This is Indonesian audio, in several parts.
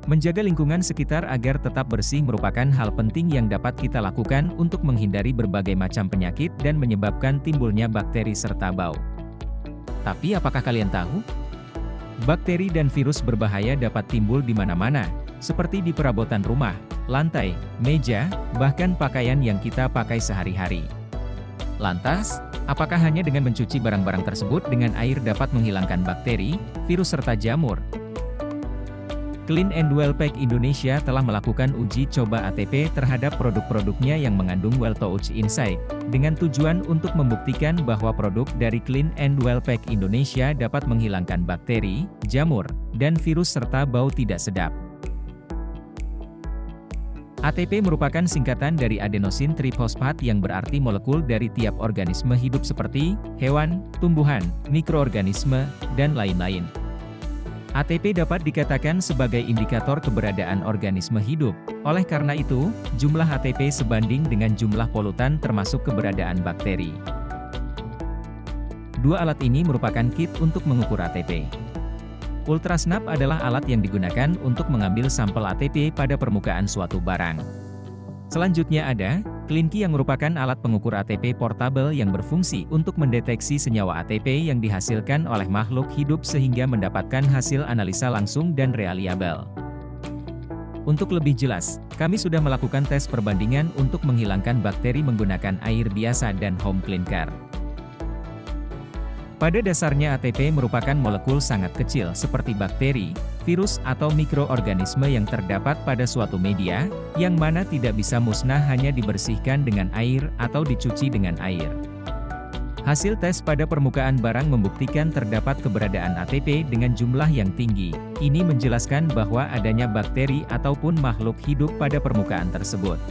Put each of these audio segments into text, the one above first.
Menjaga lingkungan sekitar agar tetap bersih merupakan hal penting yang dapat kita lakukan untuk menghindari berbagai macam penyakit dan menyebabkan timbulnya bakteri serta bau. Tapi apakah kalian tahu? Bakteri dan virus berbahaya dapat timbul di mana-mana, seperti di perabotan rumah, lantai, meja, bahkan pakaian yang kita pakai sehari-hari. Lantas, apakah hanya dengan mencuci barang-barang tersebut dengan air dapat menghilangkan bakteri, virus serta jamur? Clean and Well Pack Indonesia telah melakukan uji coba ATP terhadap produk-produknya yang mengandung Well Touch Inside, dengan tujuan untuk membuktikan bahwa produk dari Clean and Well Pack Indonesia dapat menghilangkan bakteri, jamur, dan virus serta bau tidak sedap. ATP merupakan singkatan dari adenosine triphosphate yang berarti molekul dari tiap organisme hidup seperti hewan, tumbuhan, mikroorganisme, dan lain-lain. ATP dapat dikatakan sebagai indikator keberadaan organisme hidup. Oleh karena itu, jumlah ATP sebanding dengan jumlah polutan termasuk keberadaan bakteri. Dua alat ini merupakan kit untuk mengukur ATP. Ultrasnap adalah alat yang digunakan untuk mengambil sampel ATP pada permukaan suatu barang. Selanjutnya ada CleanKey yang merupakan alat pengukur ATP portable yang berfungsi untuk mendeteksi senyawa ATP yang dihasilkan oleh makhluk hidup sehingga mendapatkan hasil analisa langsung dan reliable. Untuk lebih jelas, kami sudah melakukan tes perbandingan untuk menghilangkan bakteri menggunakan air biasa dan home cleaner. Pada dasarnya ATP merupakan molekul sangat kecil seperti bakteri, virus atau mikroorganisme yang terdapat pada suatu media, yang mana tidak bisa musnah hanya dibersihkan dengan air atau dicuci dengan air. Hasil tes pada permukaan barang membuktikan terdapat keberadaan ATP dengan jumlah yang tinggi. Ini menjelaskan bahwa adanya bakteri ataupun makhluk hidup pada permukaan tersebut.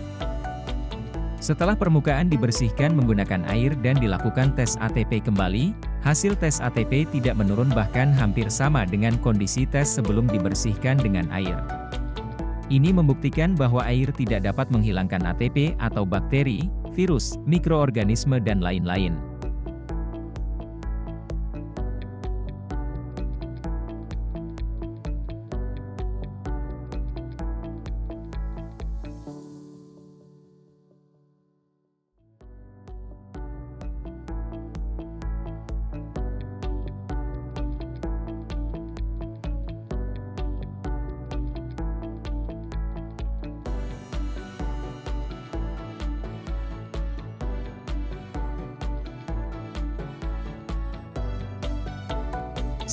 Setelah permukaan dibersihkan menggunakan air dan dilakukan tes ATP kembali, hasil tes ATP tidak menurun bahkan hampir sama dengan kondisi tes sebelum dibersihkan dengan air. Ini membuktikan bahwa air tidak dapat menghilangkan ATP atau bakteri, virus, mikroorganisme dan lain-lain.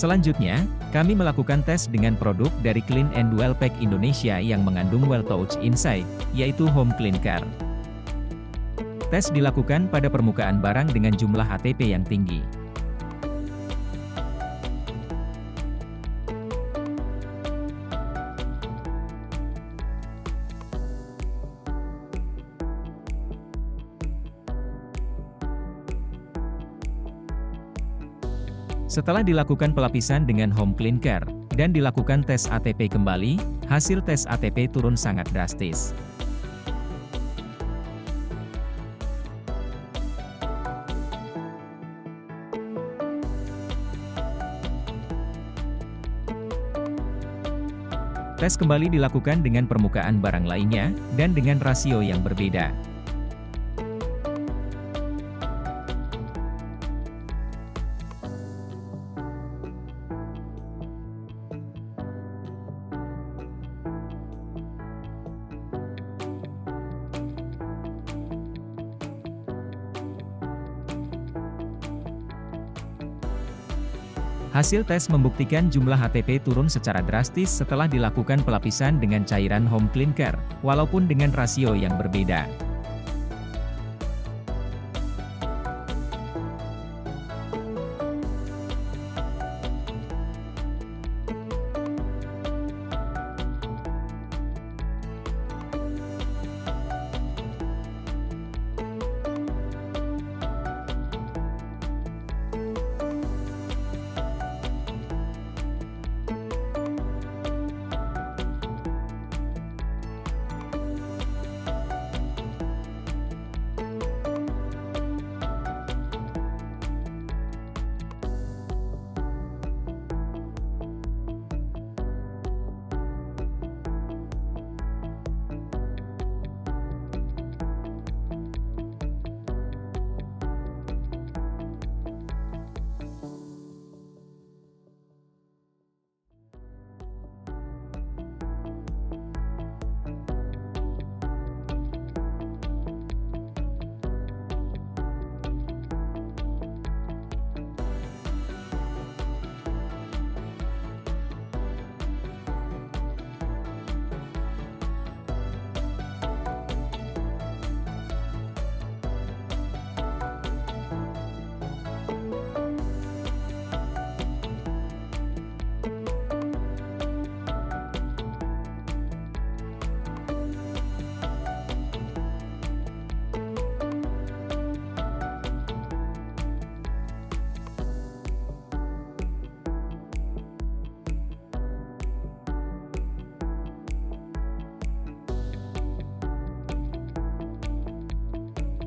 Selanjutnya, kami melakukan tes dengan produk dari Clean and Well Pack Indonesia yang mengandung Well Touch Inside, yaitu Home Cleaner. Tes dilakukan pada permukaan barang dengan jumlah ATP yang tinggi. Setelah dilakukan pelapisan dengan home cleaner, dan dilakukan tes ATP kembali, hasil tes ATP turun sangat drastis. Tes kembali dilakukan dengan permukaan barang lainnya, dan dengan rasio yang berbeda. Hasil tes membuktikan jumlah ATP turun secara drastis setelah dilakukan pelapisan dengan cairan home cleaner, walaupun dengan rasio yang berbeda.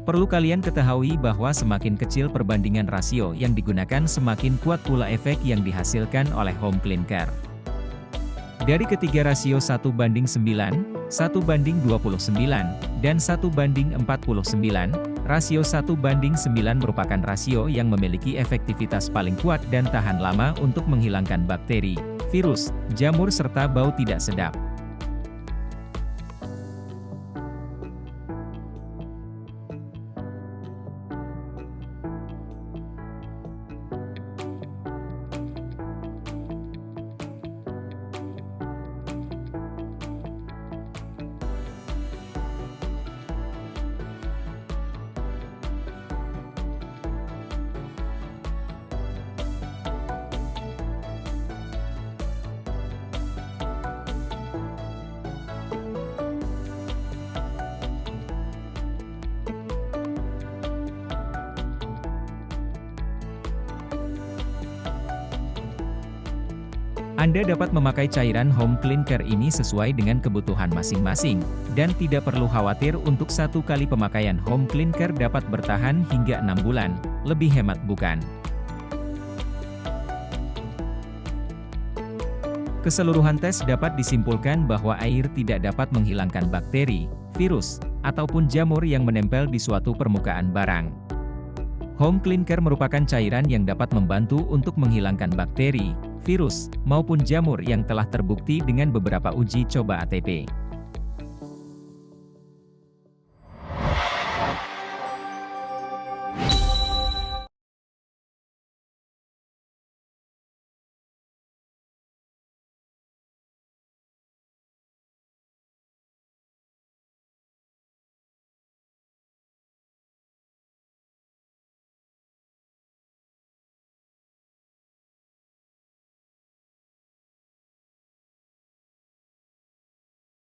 Perlu kalian ketahui bahwa semakin kecil perbandingan rasio yang digunakan semakin kuat pula efek yang dihasilkan oleh home cleaner. Dari ketiga rasio 1:9, 1:29, dan 1:49, rasio 1:9 merupakan rasio yang memiliki efektivitas paling kuat dan tahan lama untuk menghilangkan bakteri, virus, jamur serta bau tidak sedap. Anda dapat memakai cairan home cleaner ini sesuai dengan kebutuhan masing-masing, dan tidak perlu khawatir untuk satu kali pemakaian home cleaner dapat bertahan hingga 6 bulan, lebih hemat bukan? Keseluruhan tes dapat disimpulkan bahwa air tidak dapat menghilangkan bakteri, virus, ataupun jamur yang menempel di suatu permukaan barang. Home cleaner merupakan cairan yang dapat membantu untuk menghilangkan bakteri, virus, maupun jamur yang telah terbukti dengan beberapa uji coba ATP.